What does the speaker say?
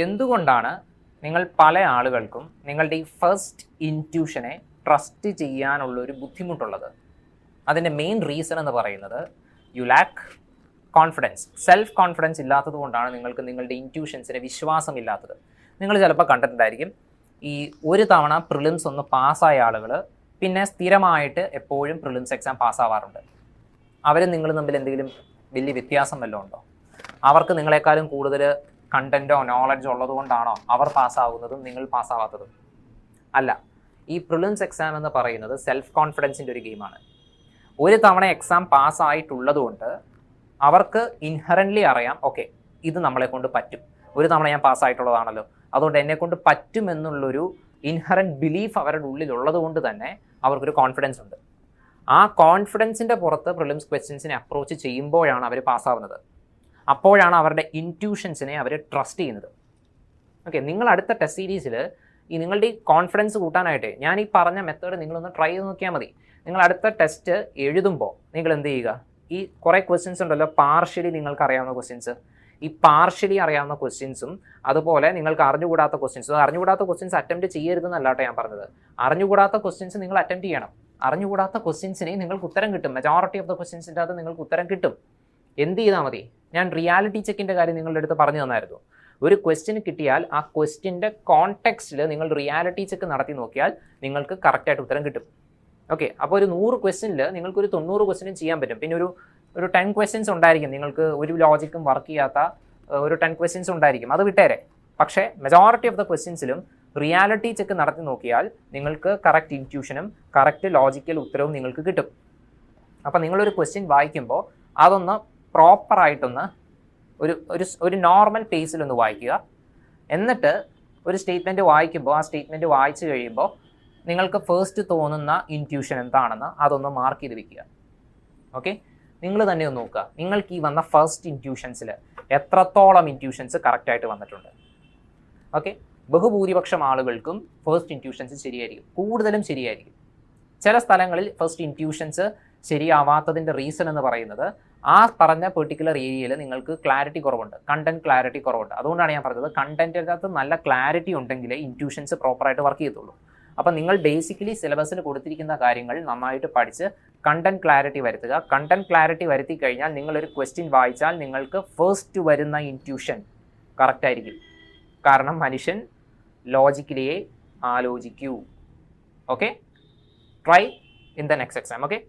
എന്തുകൊണ്ടാണ് നിങ്ങൾ പല ആളുകൾക്കും നിങ്ങളുടെ ഈ ഫസ്റ്റ് ഇൻറ്റ്യൂഷനെ ട്രസ്റ്റ് ചെയ്യാനുള്ളൊരു ബുദ്ധിമുട്ടുള്ളത്? അതിൻ്റെ മെയിൻ റീസൺ എന്ന് പറയുന്നത് you lack confidence. Self confidence ഇല്ലാത്തത് കൊണ്ടാണ് നിങ്ങൾക്ക് നിങ്ങളുടെ ഇൻറ്റ്യൂഷൻസിന് വിശ്വാസമില്ലാത്തത്. നിങ്ങൾ ചിലപ്പോൾ കണ്ടിട്ടുണ്ടായിരിക്കും, ഈ ഒരു തവണ പ്രിലിംസ് ഒന്ന് പാസ്സായ ആളുകൾ പിന്നെ സ്ഥിരമായിട്ട് എപ്പോഴും പ്രിലിംസ് എക്സാം പാസ്സാവാറുണ്ട്. അവരും നിങ്ങളും തമ്മിൽ എന്തെങ്കിലും വലിയ വ്യത്യാസം വല്ലതും ഉണ്ടോ? അവർക്ക് നിങ്ങളെക്കാളും കൂടുതൽ കണ്ടൻറ്റോ നോളജോ ഉള്ളത് കൊണ്ടാണോ അവർ പാസ്സാവുന്നതും നിങ്ങൾ പാസ്സാവാത്തതും? അല്ല. ഈ പ്രിലിംസ് എക്സാം എന്ന് പറയുന്നത് സെൽഫ് കോൺഫിഡൻസിൻ്റെ ഒരു ഗെയിമാണ്. ഒരു തവണ എക്സാം പാസ്സായിട്ടുള്ളത് കൊണ്ട് അവർക്ക് ഇൻഹറൻ്റ്ലി അറിയാം, ഓക്കെ ഇത് നമ്മളെ കൊണ്ട് പറ്റും, ഒരു തവണ ഞാൻ പാസ്സായിട്ടുള്ളതാണല്ലോ, അതുകൊണ്ട് എന്നെക്കൊണ്ട് പറ്റുമെന്നുള്ളൊരു ഇൻഹറൻറ്റ് ബിലീഫ് അവരുടെ ഉള്ളിലുള്ളത് കൊണ്ട് തന്നെ അവർക്കൊരു കോൺഫിഡൻസ് ഉണ്ട്. ആ കോൺഫിഡൻസിൻ്റെ പുറത്ത് പ്രിലിംസ് ക്വസ്റ്റ്യൻസിനെ അപ്രോച്ച് ചെയ്യുമ്പോഴാണ് അവർ പാസ്സാവുന്നത്. അപ്പോഴാണ് അവരുടെ ഇൻറ്റ്യൂഷൻസിനെ അവർ ട്രസ്റ്റ് ചെയ്യുന്നത്. ഓക്കെ, നിങ്ങൾ അടുത്ത ടെസ്റ്റ് സീരീസിൽ ഈ നിങ്ങളുടെ ഈ കോൺഫിഡൻസ് കൂട്ടാനായിട്ട് ഞാൻ ഈ പറഞ്ഞ മെത്തേഡ് നിങ്ങളൊന്ന് ട്രൈ ചെയ്ത് നോക്കിയാൽ മതി. നിങ്ങൾ അടുത്ത ടെസ്റ്റ് എഴുതുമ്പോൾ നിങ്ങൾ എന്ത് ചെയ്യുക, ഈ കുറേ ക്വസ്റ്റ്യൻസ് ഉണ്ടല്ലോ പാർഷ്യലി നിങ്ങൾക്ക് അറിയാവുന്ന ക്വസ്റ്റ്യൻസ്, ഈ പാർഷ്യലി അറിയാവുന്ന ക്വസ്റ്റ്യൻസും അതുപോലെ നിങ്ങൾക്ക് അറിഞ്ഞുകൂടാത്ത ക്വസ്റ്റ്യൻസ് അറ്റംപ്റ്റ് ചെയ്യരുതെന്നല്ലാട്ടോ ഞാൻ പറഞ്ഞത്. അറിഞ്ഞുകൂടാത്ത ക്വസ്റ്റ്യൻസ് നിങ്ങൾ അറ്റംപ്റ്റ് ചെയ്യണം. അറിഞ്ഞുകൂടാത്ത ക്വസ്റ്റ്യൻസിന് നിങ്ങൾക്ക് ഉത്തരം കിട്ടും. മെജോറിറ്റി ഓഫ് ദ ക്വസ്റ്റ്യൻസിൻ്റെ അത് നിങ്ങൾക്ക് ഉത്തരം കിട്ടും. എന്ത് ചെയ്താൽ മതി? ഞാൻ റിയാലിറ്റി ചെക്കിൻ്റെ കാര്യം നിങ്ങളുടെ അടുത്ത് പറഞ്ഞു തന്നായിരുന്നു. ഒരു ക്വസ്റ്റ്യൻ കിട്ടിയാൽ ആ ക്വസ്റ്റ്യൻ്റെ കോണ്ടെക്സ്റ്റിൽ നിങ്ങൾ റിയാലിറ്റി ചെക്ക് നടത്തി നോക്കിയാൽ നിങ്ങൾക്ക് കറക്റ്റായിട്ട് ഉത്തരം കിട്ടും. ഓക്കെ, അപ്പോൾ ഒരു 100 ക്വസ്റ്റ്യനിൽ നിങ്ങൾക്കൊരു 90 ക്വസ്റ്റ്യനും ചെയ്യാൻ പറ്റും. പിന്നെ ഒരു 10 ക്വസ്റ്റ്യൻസ് ഉണ്ടായിരിക്കും നിങ്ങൾക്ക് ഒരു ലോജിക്കും വർക്ക് ചെയ്യാത്ത ഒരു 10 ക്വസ്റ്റ്യൻസ് ഉണ്ടായിരിക്കും, അത് വിട്ടേരെ. പക്ഷേ മെജോറിറ്റി ഓഫ് ദ ക്വസ്റ്റ്യൻസിലും റിയാലിറ്റി ചെക്ക് നടത്തി നോക്കിയാൽ നിങ്ങൾക്ക് കറക്റ്റ് ഇൻറ്റ്യൂഷനും കറക്റ്റ് ലോജിക്കൽ ഉത്തരവും നിങ്ങൾക്ക് കിട്ടും. അപ്പോൾ നിങ്ങളൊരു ക്വസ്റ്റ്യൻ വായിക്കുമ്പോൾ അതൊന്ന് പ്രോപ്പറായിട്ടൊന്ന് ഒരു നോർമൽ പേസിലൊന്ന് വായിക്കുക. എന്നിട്ട് ഒരു സ്റ്റേറ്റ്മെൻറ്റ് വായിക്കുമ്പോൾ ആ സ്റ്റേറ്റ്മെൻറ്റ് വായിച്ചു കഴിയുമ്പോൾ നിങ്ങൾക്ക് ഫസ്റ്റ് തോന്നുന്ന ഇൻറ്റ്യൂഷൻ എന്താണെന്ന് അതൊന്ന് മാർക്ക് ചെയ്ത് വെക്കുക. ഓക്കെ, നിങ്ങൾ തന്നെ ഒന്ന് നോക്കുക, നിങ്ങൾക്ക് ഈ വന്ന ഫസ്റ്റ് ഇൻറ്റ്യൂഷൻസിൽ എത്രത്തോളം ഇൻറ്റ്യൂഷൻസ് കറക്റ്റായിട്ട് വന്നിട്ടുണ്ട്. ഓക്കെ, ബഹുഭൂരിപക്ഷം ആളുകൾക്കും ഫസ്റ്റ് ഇൻറ്റ്യൂഷൻസ് ശരിയായിരിക്കും, കൂടുതലും ശരിയായിരിക്കും. ചില സ്ഥലങ്ങളിൽ ഫസ്റ്റ് ഇൻറ്റ്യൂഷൻസ് ശരിയാവാത്തതിൻ്റെ റീസൺ എന്ന് പറയുന്നത് ആ പറഞ്ഞ പെർട്ടിക്കുലർ ഏരിയയിൽ നിങ്ങൾക്ക് ക്ലാരിറ്റി കുറവുണ്ട്, കണ്ടന്റ് ക്ലാരിറ്റി കുറവുണ്ട്. അതുകൊണ്ടാണ് ഞാൻ പറഞ്ഞത് കണ്ടന്റിനകത്ത് നല്ല ക്ലാരിറ്റി ഉണ്ടെങ്കിലേ ഇൻറ്റ്യൂഷൻസ് പ്രോപ്പറായിട്ട് വർക്ക് ചെയ്യത്തുള്ളൂ. അപ്പം നിങ്ങൾ ബേസിക്കലി സിലബസിൽ കൊടുത്തിരിക്കുന്ന കാര്യങ്ങൾ നന്നായിട്ട് പഠിച്ച് കണ്ടന്റ് ക്ലാരിറ്റി വരുത്തുക. കണ്ടന്റ് ക്ലാരിറ്റി വരുത്തി കഴിഞ്ഞാൽ നിങ്ങളൊരു ക്വസ്റ്റ്യൻ വായിച്ചാൽ നിങ്ങൾക്ക് ഫസ്റ്റ് വരുന്ന ഇൻറ്റ്യൂഷൻ കറക്റ്റായിരിക്കും. കാരണം മനുഷ്യൻ ലോജിക്കലിയെ ആലോചിക്കൂ. Okay, try in the next exam. Okay.